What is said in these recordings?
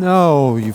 No, you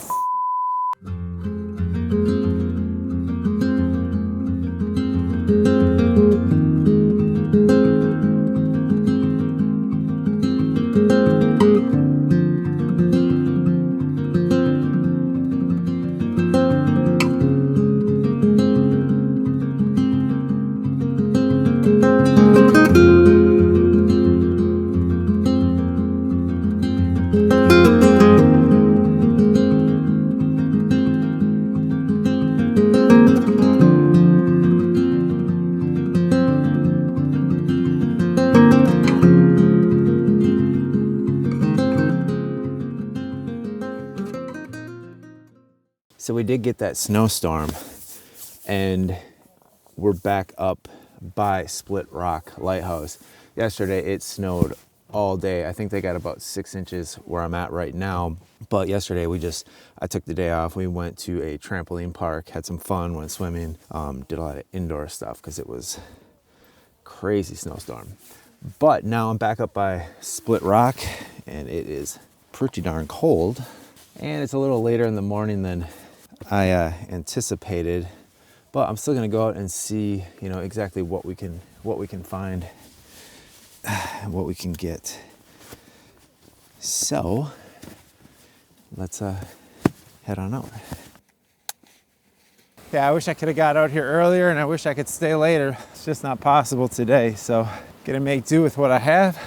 So we did get that snowstorm, and we're back up by Split Rock Lighthouse. Yesterday it snowed all day. I think they got about 6 inches where I'm at right now. But yesterday I took the day off. We went to a trampoline park, had some fun, went swimming, did a lot of indoor stuff because it was crazy snowstorm. But now I'm back up by Split Rock, and it is pretty darn cold. And it's a little later in the morning than I anticipated, but I'm still gonna go out and see, exactly what we can find and what we can get. So let's head on out. Yeah, I wish I could have got out here earlier, and I wish I could stay later. It's just not possible today, so gonna make do with what I have.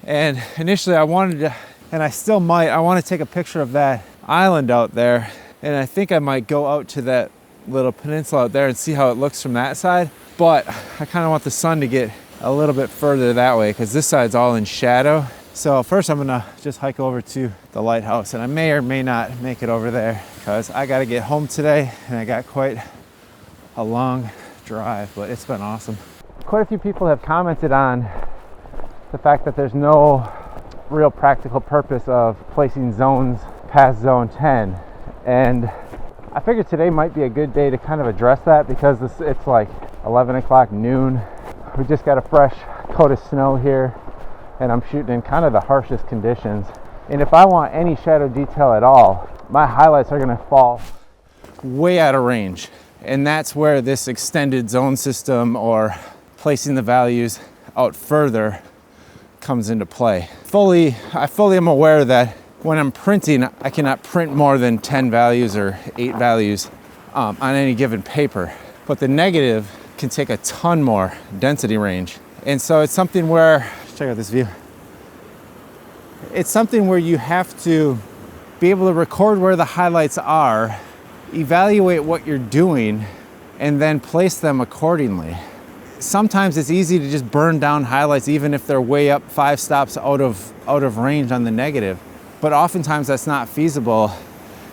And initially I wanted to, and I still might, I want to take a picture of that island out there. And I think I might go out to that little peninsula out there and see how it looks from that side. But I kind of want the sun to get a little bit further that way because this side's all in shadow. So first I'm gonna just hike over to the lighthouse, and I may or may not make it over there because I gotta get home today and I got quite a long drive, but it's been awesome. Quite a few people have commented on the fact that there's no real practical purpose of placing zones past zone 10. And I figured today might be a good day to kind of address that because it's like 11 o'clock noon. We just got a fresh coat of snow here, and I'm shooting in kind of the harshest conditions. And if I want any shadow detail at all, my highlights are gonna fall way out of range. And that's where this extended zone system or placing the values out further comes into play. I fully am aware that when I'm printing, I cannot print more than 10 values or 8 values on any given paper. But the negative can take a ton more density range. And so it's something where, check out this view. It's something where you have to be able to record where the highlights are, evaluate what you're doing, and then place them accordingly. Sometimes it's easy to just burn down highlights even if they're way up 5 stops out of range on the negative. But oftentimes that's not feasible,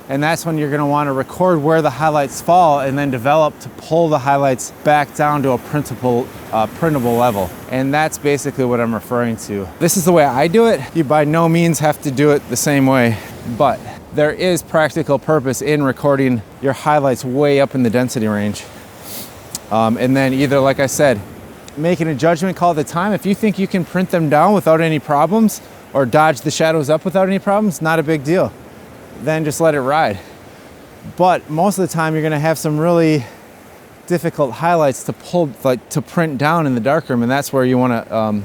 and that's when you're going to want to record where the highlights fall and then develop to pull the highlights back down to a printable level. And that's basically what I'm referring to. This is the way I do it. You by no means have to do it the same way, but there is practical purpose in recording your highlights way up in the density range. And then either, like I said, making a judgment call at the time. If you think you can print them down without any problems, or dodge the shadows up without any problems, not a big deal. Then just let it ride. But most of the time you're gonna have some really difficult highlights to pull, like to print down in the darkroom, and that's where you wanna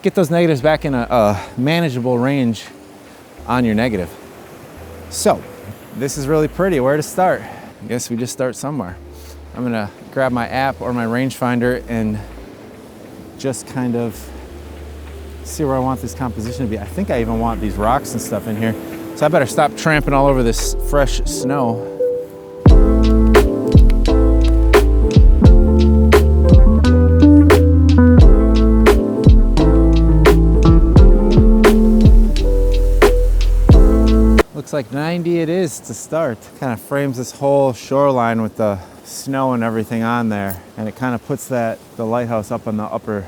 get those negatives back in a manageable range on your negative. So, this is really pretty. Where to start? I guess we just start somewhere. I'm gonna grab my app or my rangefinder and just kind of see where I want this composition to be. I think I even want these rocks and stuff in here. So I better stop tramping all over this fresh snow. Looks like 90 it is to start. Kind of frames this whole shoreline with the snow and everything on there. And it kind of puts the lighthouse up on the upper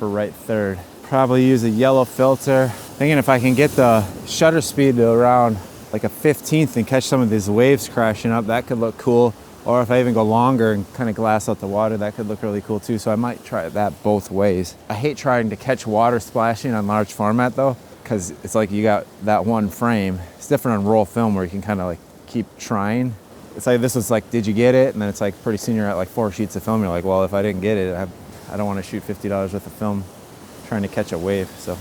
right third. Probably use a yellow filter. Thinking if I can get the shutter speed to around like a 15th and catch some of these waves crashing up, that could look cool. Or if I even go longer and kind of glass out the water, that could look really cool too. So I might try that both ways. I hate trying to catch water splashing on large format though, because it's like you got that one frame. It's different on roll film where you can kind of like keep trying. It's like this was like, did you get it? And then it's like pretty soon you're at like 4 sheets of film. You're like, well, if I didn't get it, I don't want to shoot $50 worth of film trying to catch a wave. So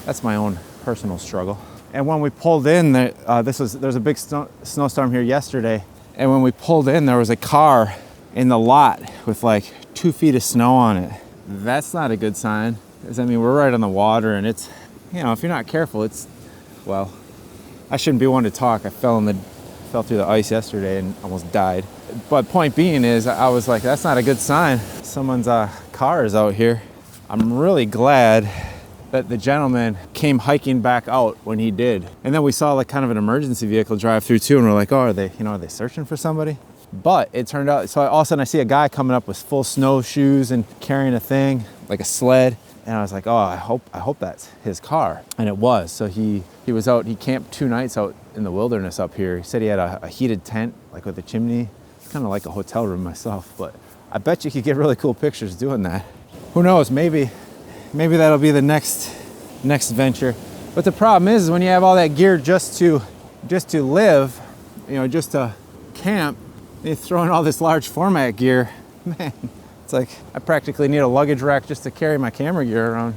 that's my own personal struggle. And when we pulled in, there was a big snowstorm here yesterday. And when we pulled in, there was a car in the lot with like 2 feet of snow on it. That's not a good sign. Because I mean, we're right on the water, and it's, you know, if you're not careful, it's, well, I shouldn't be one to talk. I fell through the ice yesterday and almost died. But point being is, I was like, that's not a good sign. Someone's car is out here. I'm really glad that the gentleman came hiking back out when he did. And then we saw like kind of an emergency vehicle drive through too, and we're like, oh, are they searching for somebody? But it turned out, so all of a sudden I see a guy coming up with full snowshoes and carrying a thing, like a sled. And I was like, oh, I hope that's his car. And it was. So he was out, he camped 2 nights out in the wilderness up here. He said he had a heated tent, like with a chimney. It's kind of like a hotel room myself, but I bet you could get really cool pictures doing that. Who knows, maybe that'll be the next venture. But the problem is when you have all that gear just to live, you know, just to camp, you throw in all this large format gear, man, it's like I practically need a luggage rack just to carry my camera gear around.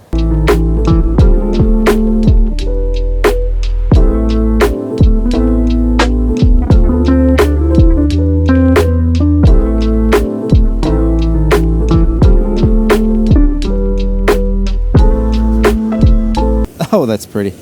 Oh, that's pretty.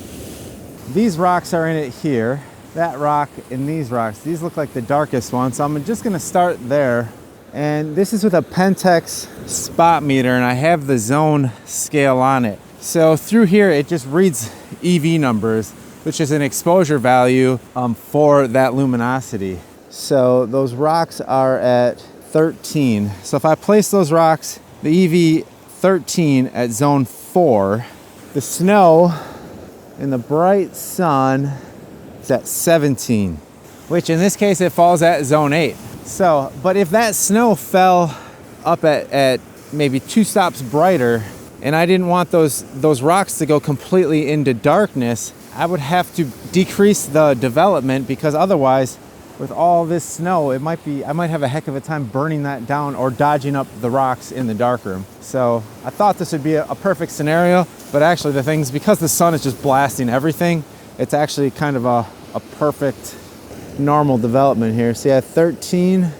These rocks are in it here. That rock and these rocks, these look like the darkest ones. So I'm just gonna start there. And this is with a Pentex spot meter, and I have the zone scale on it. So through here, it just reads EV numbers, which is an exposure value for that luminosity. So those rocks are at 13. So if I place those rocks, the EV 13 at zone 4, the snow in the bright sun is at 17, which in this case, it falls at zone 8. So, but if that snow fell up at maybe 2 stops brighter, and I didn't want those rocks to go completely into darkness, I would have to decrease the development, because otherwise, with all this snow, I might have a heck of a time burning that down or dodging up the rocks in the darkroom. So I thought this would be a perfect scenario, but actually the thing's, because the sun is just blasting everything, it's actually kind of a perfect normal development here. See, I have 13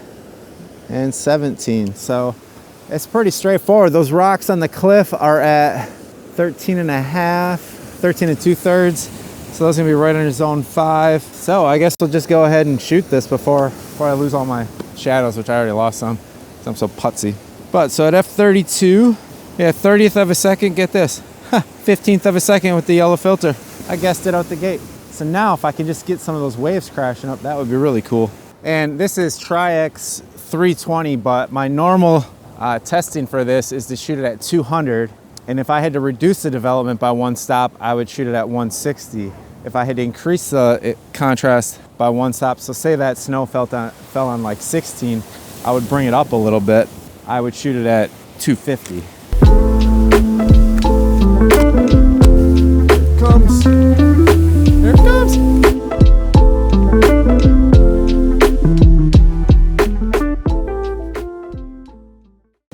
and 17. So it's pretty straightforward. Those rocks on the cliff are at 13 and 2/3. So those are gonna be right under zone 5. So I guess we'll just go ahead and shoot this before I lose all my shadows, which I already lost some, because I'm so putsy. But so at f32, yeah, 30th of a second, get this, 15th of a second with the yellow filter. I guessed it out the gate. So now if I can just get some of those waves crashing up, that would be really cool. And this is Tri-X 320, but my normal testing for this is to shoot it at 200. And if I had to reduce the development by 1 stop, I would shoot it at 160. If I had to increase the contrast by 1 stop, so say that snow fell on like 16, I would bring it up a little bit. I would shoot it at 250. Here it comes. Here it comes.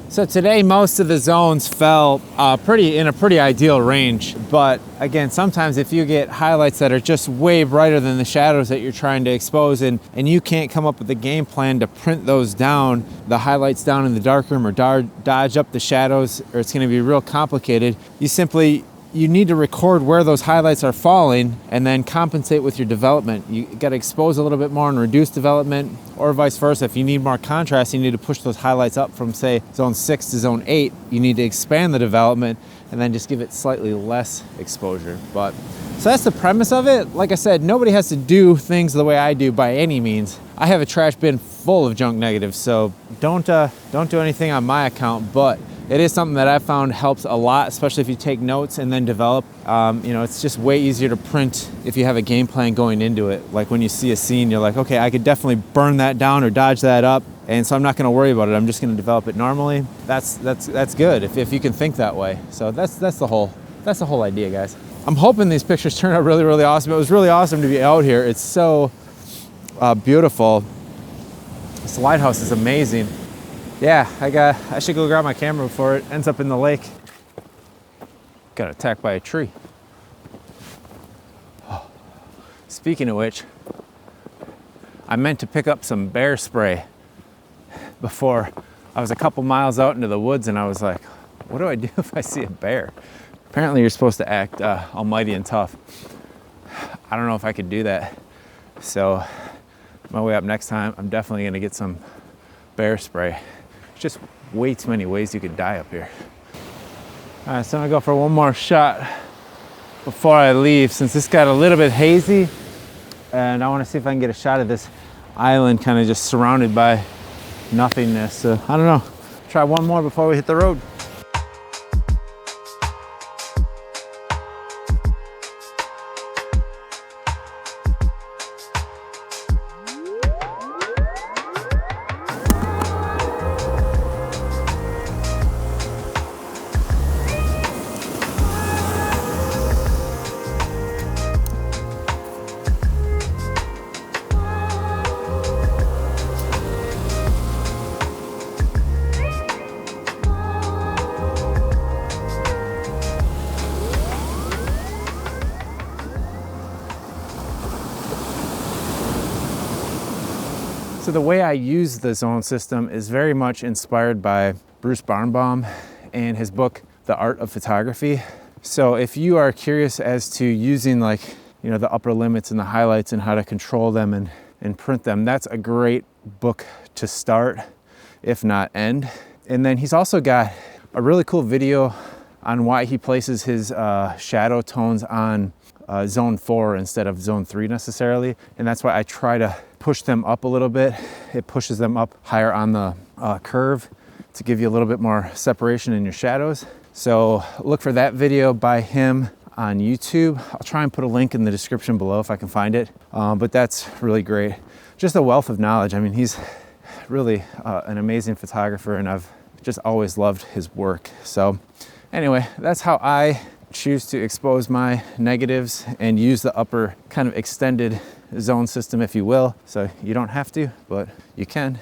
So today, most of the zones fell in a pretty ideal range. But again, sometimes if you get highlights that are just way brighter than the shadows that you're trying to expose, and you can't come up with a game plan to print those down, the highlights down in the darkroom, or dodge up the shadows, or it's going to be real complicated. You need to record where those highlights are falling and then compensate with your development. You got to expose a little bit more and reduce development, or vice versa. If you need more contrast, you need to push those highlights up from, say, zone 6 to zone 8. You need to expand the development and then just give it slightly less exposure. So that's the premise of it. Like I said, nobody has to do things the way I do by any means. I have a trash bin full of junk negatives, so don't do anything on my account, but it is something that I found helps a lot, especially if you take notes and then develop. It's just way easier to print if you have a game plan going into it. Like when you see a scene, you're like, okay, I could definitely burn that down or dodge that up, and so I'm not going to worry about it. I'm just going to develop it normally. That's good if you can think that way. So that's the whole idea, guys. I'm hoping these pictures turn out really, really awesome. It was really awesome to be out here. It's so beautiful. This lighthouse is amazing. Yeah, I should go grab my camera before it ends up in the lake. Got attacked by a tree. Oh. Speaking of which, I meant to pick up some bear spray before. I was a couple miles out into the woods and I was like, what do I do if I see a bear? Apparently you're supposed to act almighty and tough. I don't know if I could do that. So my way up next time, I'm definitely gonna get some bear spray. There's just way too many ways you could die up here. All right, so I'm gonna go for one more shot before I leave, since this got a little bit hazy, and I wanna see if I can get a shot of this island kind of just surrounded by nothingness. So I don't know, try one more before we hit the road. So the way I use the zone system is very much inspired by Bruce Barnbaum and his book, The Art of Photography. So if you are curious as to using the upper limits and the highlights and how to control them and print them, that's a great book to start, if not end. And then he's also got a really cool video on why he places his shadow tones on zone 4 instead of zone 3 necessarily. And that's why I try to push them up a little bit. It pushes them up higher on the curve to give you a little bit more separation in your shadows. So look for that video by him on YouTube. I'll try and put a link in the description below if I can find it. But that's really great. Just a wealth of knowledge. I mean, he's really an amazing photographer, and I've just always loved his work. So anyway, that's how I choose to expose my negatives and use the upper kind of extended zone system, if you will. So you don't have to, but you can.